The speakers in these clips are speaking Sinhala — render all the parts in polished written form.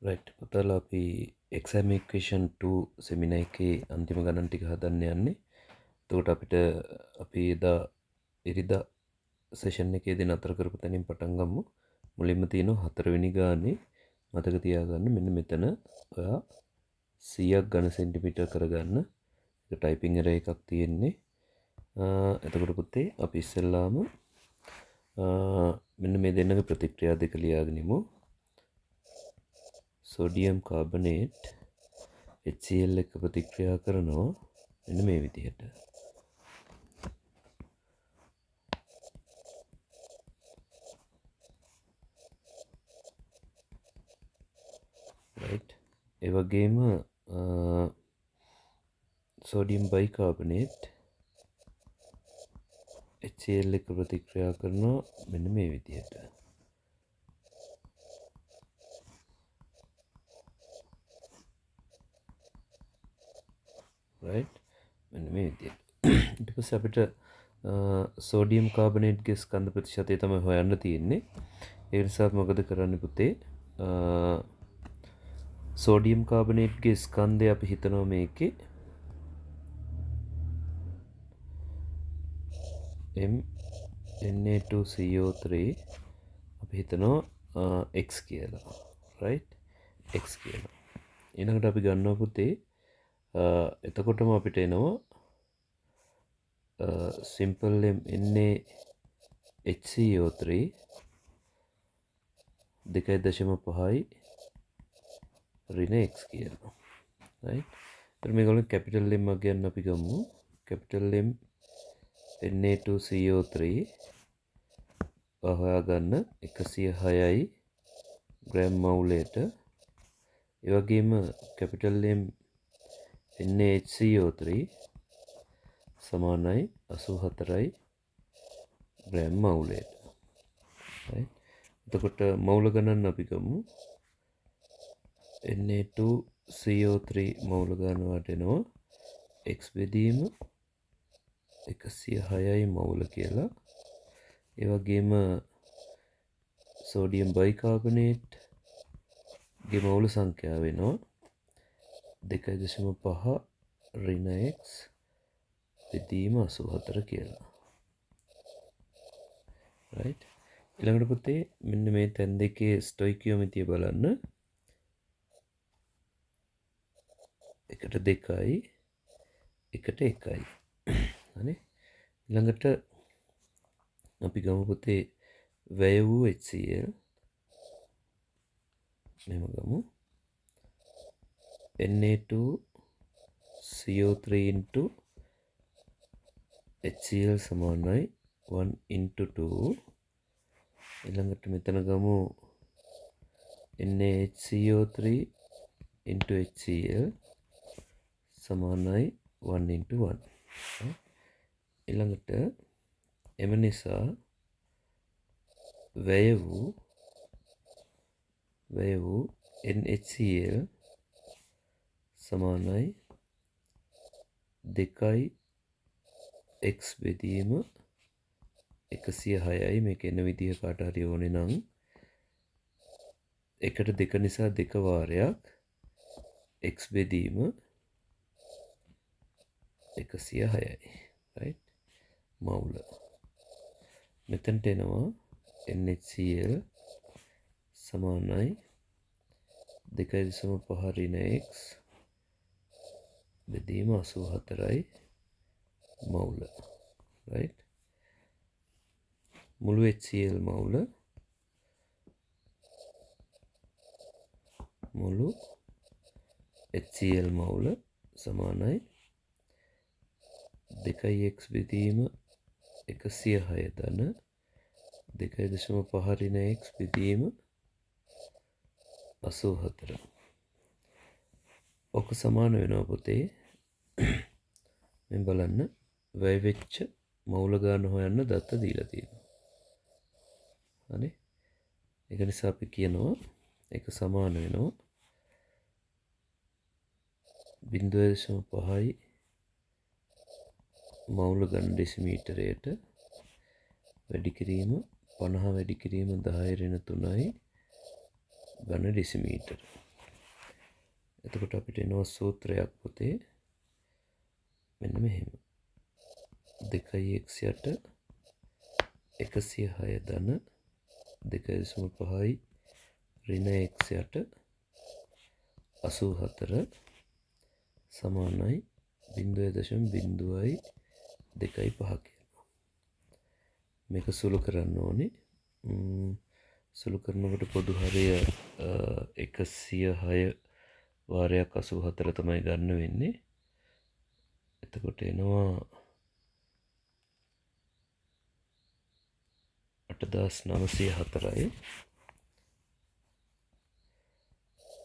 රයිට් පුතාලා අපි එක්සෑම් ඉක්වේෂන් 2 සෙමිනා එකේ අන්තිම ගණන් ටික හදන්න යන්නේ. එතකොට අපිට අපි එදා ඉරිදා සෙෂන් එකේදී නතර කරපු තැනින් පටන් ගමු. මුලින්ම තියෙනවා 4 වෙනි ගානේ මතක තියාගන්න මෙන්න මෙතන ඔයා 100ක් ඝන සෙන්ටිමීටර් කරගන්න. ඒක ටයිපින් එරර් එකක් තියෙන්නේ. එතකොට පුතේ අපි ඉස්සෙල්ලාම මෙන්න මේ දෙන්නගේ ප්‍රතික්‍රියා දෙක ලියාගෙන ඉමු. සෝඩියම් කාබනේට් HCl එක ප්‍රතික්‍රියා කරනවා මෙන්න මේ විදිහට. right. ඒ වගේම සෝඩියම් බයිකාබනේට් HCl එක ප්‍රතික්‍රියා කරනවා මෙන්න මේ විදිහට. right. මෙන්න මේ විදිහට. ඊට පස්සේ අපිට සෝඩියම් කාබනේට්ගේ ස්කන්ධ ප්‍රතිශතය තමයි හොයන්න තියෙන්නේ. ඒ නිසා මොකද කරන්න පුතේ? සෝඩියම් කාබනේට්ගේ ස්කන්ධය අපි හිතනවා මේකේ Na2CO3 අපි හිතනවා x කියලා. right. x කියලා. ඊළඟට අපි ගන්නවා පුතේ එතකොටම අපිට එනවා simple NaHCO3 2.5 ඍණ x කියලා. right. එතකොට මේගොල්ලෝ capital M ගන්න අපි ගමු. capital M Na2CO3 හොයාගන්න 106යි ග්‍රෑම් මවුලයට. ඒ වගේම capital M NaHCO3 සමානයි 84යි ග්‍රෑම් මවුලයට. right. එතකොට මවුල ගණන් අපි ගමු. Na2CO3 මවුල ගන්නවට එනවා x බෙදීම 106යි මවුල කියලා. ඒ වගේම සෝඩියම් බයිකාබනේට් ගේ මවුල සංඛ්‍යාව වෙනවා 2.5 ඍණ x බෙදීම 84 කියලා. right. ඊළඟට පුතේ මෙන්න මේ තැන් දෙකේ ස්ටොයිකියෝමෙට්‍රිය බලන්න. 1.2යි 1.1යි. හරි. ඊළඟට අපි ගමු පුතේ වැය වූ HCl මෙහෙම ගමු. Na2CO3 into HCl සමානයි 1 into 2. ඊළඟට මෙතන ගමු NaHCO3 into HCl සමානයි 1 into 1. ඊළඟට එම නිසා වැය වූ NaHCl සමානයි 2යි x බෙදීම 106යි. මේක එන විදිහ කාට හරි ඕනේ නම් 1 නිසා 2 වාරයක් x බෙදීම 106යි. right. මවුල මෙතනට එනවා NaHCl සමානයි 2.5 ඍණ x බෙදීම 84යි මවුල. right. මුළු HCl මවුල සමානයි 2x බෙදීම 106 ධන 2.5 ඍණ x බෙදීම 84. ඔක සමාන වෙනවා පුතේ මේ බලන්න වැය වෙච්ච මවුල ගාන හොයන්න දත්ත දීලා තියෙනවා. හරි. ඒක නිසා අපි කියනවා ඒක සමාන වෙනවා 0.5යි මවුල ඝන ඩෙසිමීටරයට වැඩි කිරීම 50 වැඩි කිරීම 10 ඍණ 3යි ඝන ඩෙසිමීටර. එතකොට අපිට එනවා සූත්‍රයක් පොතේ මෙන්න මෙහෙම. 2x යට 106 ධන 2.5 ඍණ x යට 84 සමානයි 0.02.5 කියලා. මේක සුළු කරන්න ඕනේ. සුළු කරනකොට පොදු හරය 106 වාරයක් 84 තමයි ගන්න වෙන්නේ. එතකොට එනවා 8904යි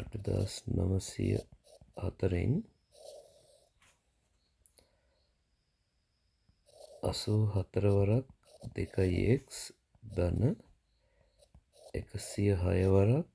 8904න් 84 වරක් 2x ධන 106 වරක්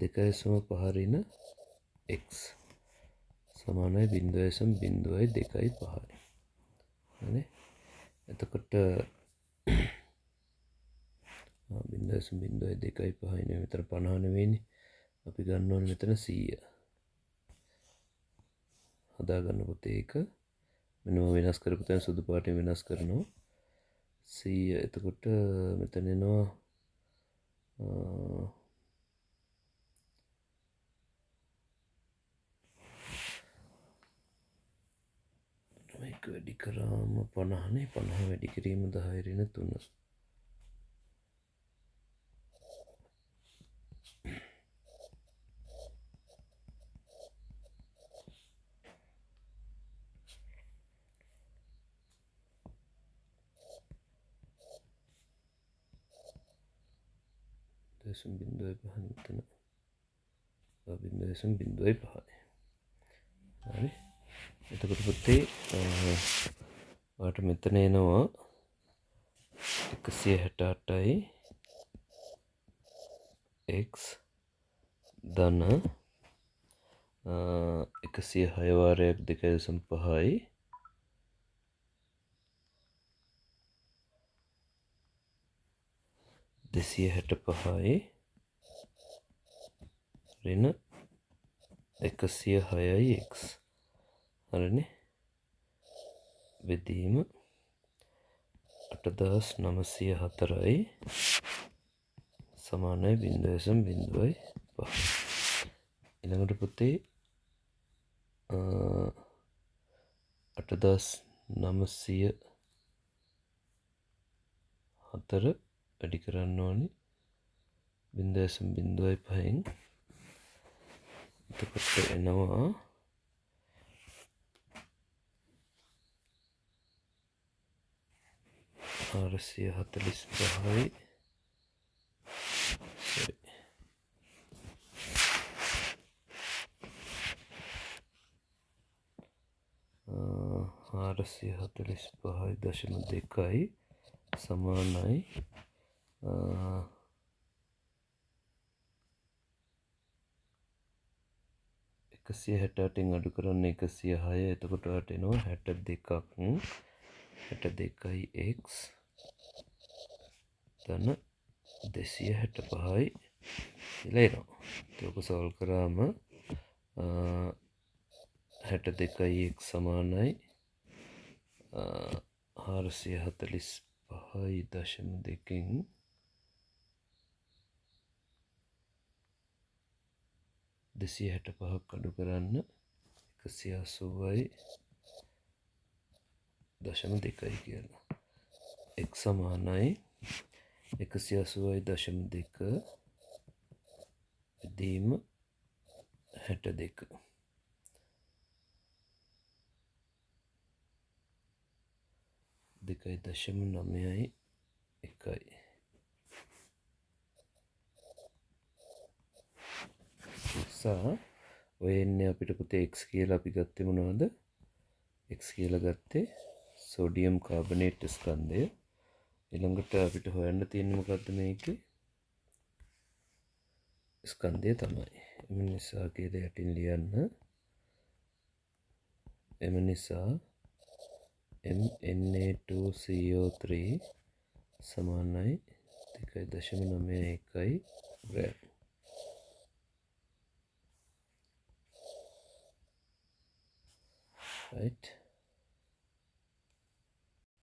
2.5 ඍණ x සමානයි 0.02.5. හරි. එතකොට 0.02.5 නේ මෙතන 50 නෙවෙයිනේ. අපි ගන්න ඕනේ මෙතන 100. හදාගන්න පොතේ එක මෙන්න වෙනස් කරපු තැන සුදු පාටින් වෙනස් කරනවා 100. එතකොට මෙතන එනවා මේක වැඩි කරාම 50 නේ. 50 වැඩි කිරීම 10 ඍණ 3. .05 මෙතන 0.05. හරි. එතකොට පුතේ ඔයාලට මෙතන එනවා 168යි x ධන 106 වාරයක් 2.5යි 265යි ඍණ 106යි x. හරිනේ. බෙදීම 8904යි සමානයි 0.05. ඊළඟට පුතේ 8904 වැඩි කරන්න ඕනේ 0.05න්. එතකොට එනවා 445යි 445.2යි සමානයි 168න් අඩු කරන්න 106. එතකොට ඔයාලට එනවා 62ක් 62යි x ධන 265යි කියලා එනවා. ඒක සෝල්ව් කරාම 62යි x සමානයි 445.2න් 265ක් අඩු කරන්න 180.2යි කියලා. x සමානයි 180.2 බෙදීම 62. 2.9යි 1යි. නිසා ඔය එන්නේ අපිට පුතේ x කියලා අපි ගත්තේ මොනවද? x කියලා ගත්තේ සෝඩියම් කාබනේට් ස්කන්ධය. ඊළඟට අපිට හොයන්න තියෙන්නේ මොකද්ද මේකේ? ස්කන්ධය තමයි. එම නිසා කියලා යටින් ලියන්න. එම නිසා Na2CO3 සමානයි 2.91 ග්‍රෑම්. right?